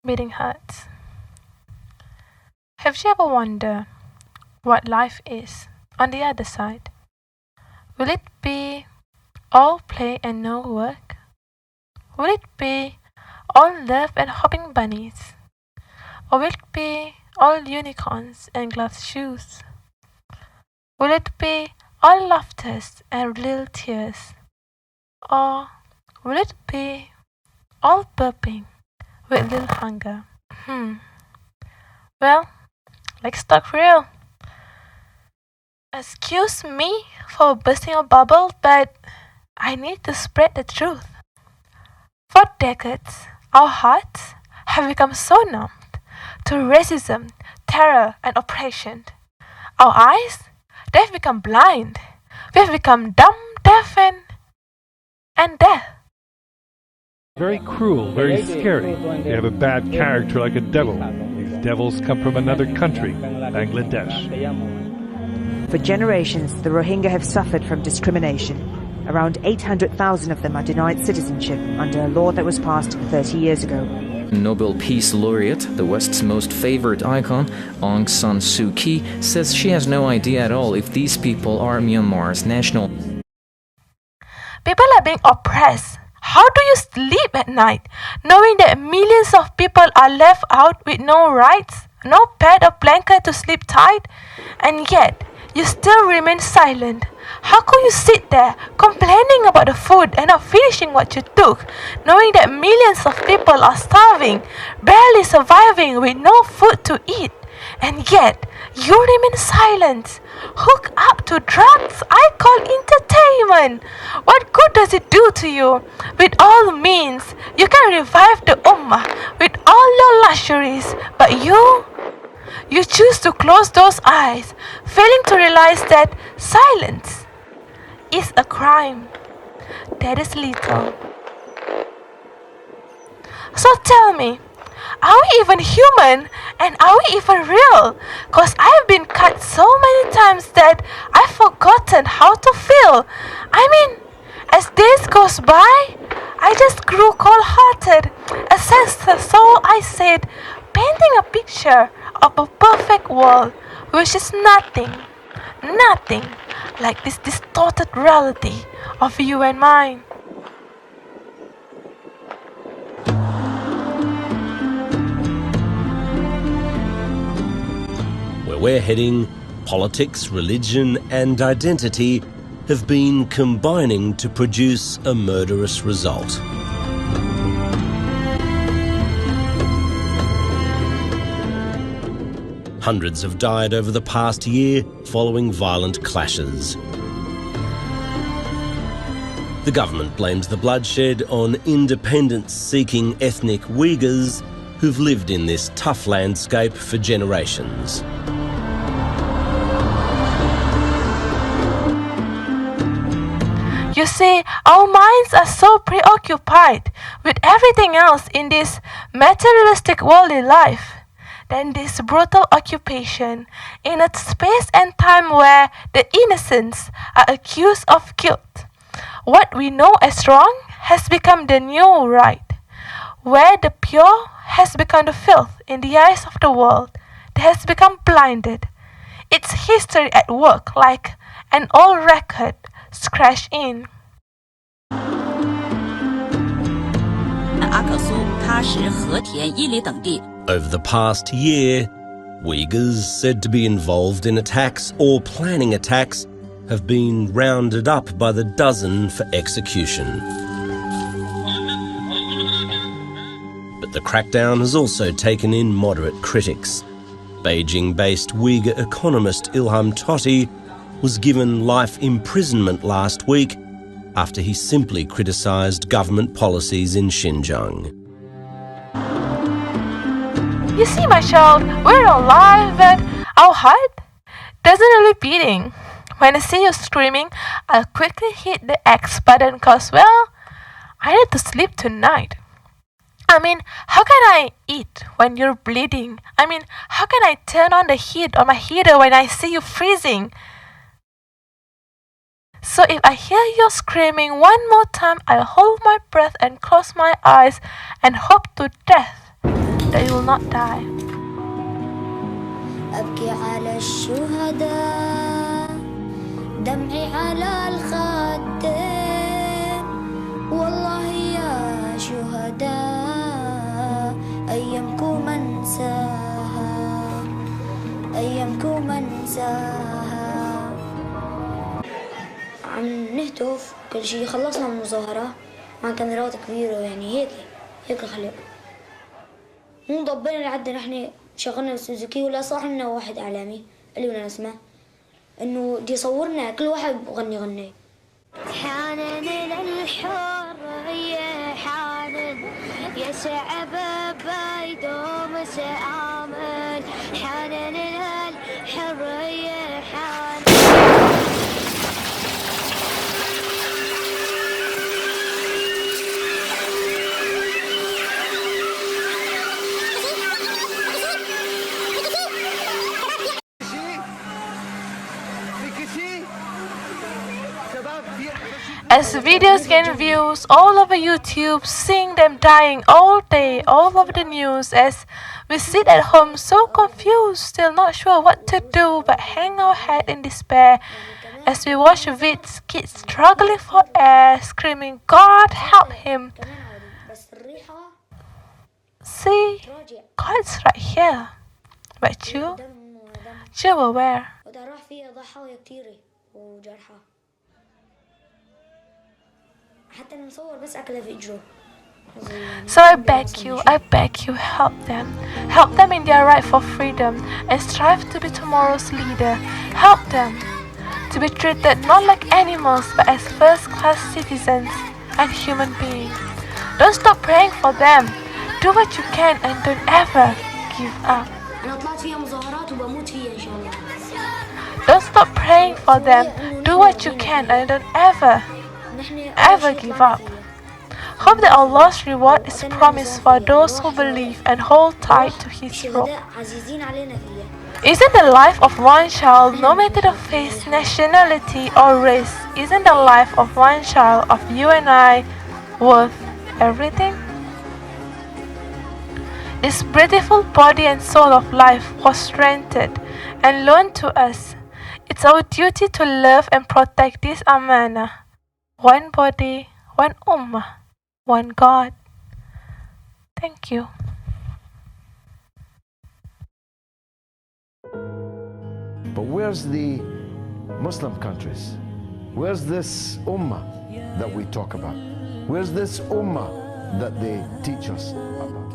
beating hearts. Have you ever wondered what life is on the other side? Will it be all play and no work? Will it be all love and hopping bunnies? Or will it be all unicorns and glass shoes? Will it be all laughters and little tears? Or will it be all burping with little hunger? Well, let's talk real. Excuse me for bursting your bubble, but I need to spread the truth. For decades, our hearts have become so numbed to racism, terror, and oppression. Our eyes, they've become blind. We have become dumb, deaf, and deaf. Very cruel, very scary. They have a bad character like a devil. These devils come from another country, Bangladesh. For generations, the Rohingya have suffered from discrimination. Around 800,000 of them are denied citizenship under a law that was passed 30 years ago. Nobel Peace Laureate, the West's most favored icon, Aung San Suu Kyi, says she has no idea at all if these people are Myanmar's national. People are being oppressed. How do you sleep at night, knowing that millions of people are left out with no rights, no bed or blanket to sleep tight, and yet you still remain silent? How could you sit there complaining about the food and not finishing what you took, knowing that millions of people are starving, barely surviving with no food to eat, and yet you remain silent, hooked up to drugs I call entertainment? What good does it do to you? With all means, you can revive the Ummah with all your luxuries, but you choose to close those eyes, failing to realize that silence is a crime that is lethal. So tell me, are we even human, and are we even real? 'Cause I've been cut so many times that I've forgotten how to feel. I mean, as days goes by, I just grew cold-hearted, a senseless, so I said, painting a picture of a perfect world, which is nothing like this distorted reality of you and mine. Where we're heading, politics, religion and identity have been combining to produce a murderous result. Hundreds have died over the past year following violent clashes. The government blames the bloodshed on independence-seeking ethnic Uyghurs who've lived in this tough landscape for generations. You see, our minds are so preoccupied with everything else in this materialistic worldly life than this brutal occupation in a space and time where the innocents are accused of guilt. What we know as wrong has become the new right, where the pure has become the filth in the eyes of the world that has become blinded. It's history at work like an old record scratched in. Over the past year, Uyghurs said to be involved in attacks or planning attacks have been rounded up by the dozen for execution. But the crackdown has also taken in moderate critics. Beijing-based Uyghur economist Ilham Tohti was given life imprisonment last week after he simply criticised government policies in Xinjiang. You see, my child, we're alive, but our heart doesn't really beating. When I see you screaming, I'll quickly hit the X button 'cause, well, I need to sleep tonight. I mean, how can I eat when you're bleeding? I mean, how can I turn on the heat on my heater when I see you freezing? So if I hear you screaming one more time, I'll hold my breath and close my eyes and hope to death that you will not die. أبكي على الشهداء دمعي على الخدين والله يا شهداء أيامكم أنساها أيامكم أنساها. عم نهتف كل شيء، خلصنا من المظاهرة مع كاميرات كبيرة يعني هيك خلق مو ضبينا لعدنا. نحن شغلنا بالسوزوكي ولا صاح لنا واحد إعلامي اللي بدنا نسمع إنه دي يصورنا كل واحد غني حانن للحرية حانن يا شعب بيدوم سآمن حانن للحرية حانن. As videos gain views all over YouTube, seeing them dying all day, all over the news, as we sit at home so confused, still not sure what to do but hang our head in despair, as we watch vids, kids struggling for air, screaming, God help him. See, God's right here, but you were where? So I beg you, help them in their right for freedom and strive to be tomorrow's leader. Help them to be treated not like animals but as first-class citizens and human beings. Don't stop praying for them. Do what you can and don't ever give up. Don't stop praying for them. Do what you can and don't ever give up. Hope that Allah's reward is promised for those who believe and hold tight to His rope. Isn't the life of one child, no matter the faith, nationality or race, isn't the life of one child of you and I worth everything? This beautiful body and soul of life was rented and loaned to us. It's our duty to love and protect this amanah. One body, one ummah, one God. Thank you. But where's the Muslim countries? Where's this ummah that we talk about? Where's this ummah that they teach us about?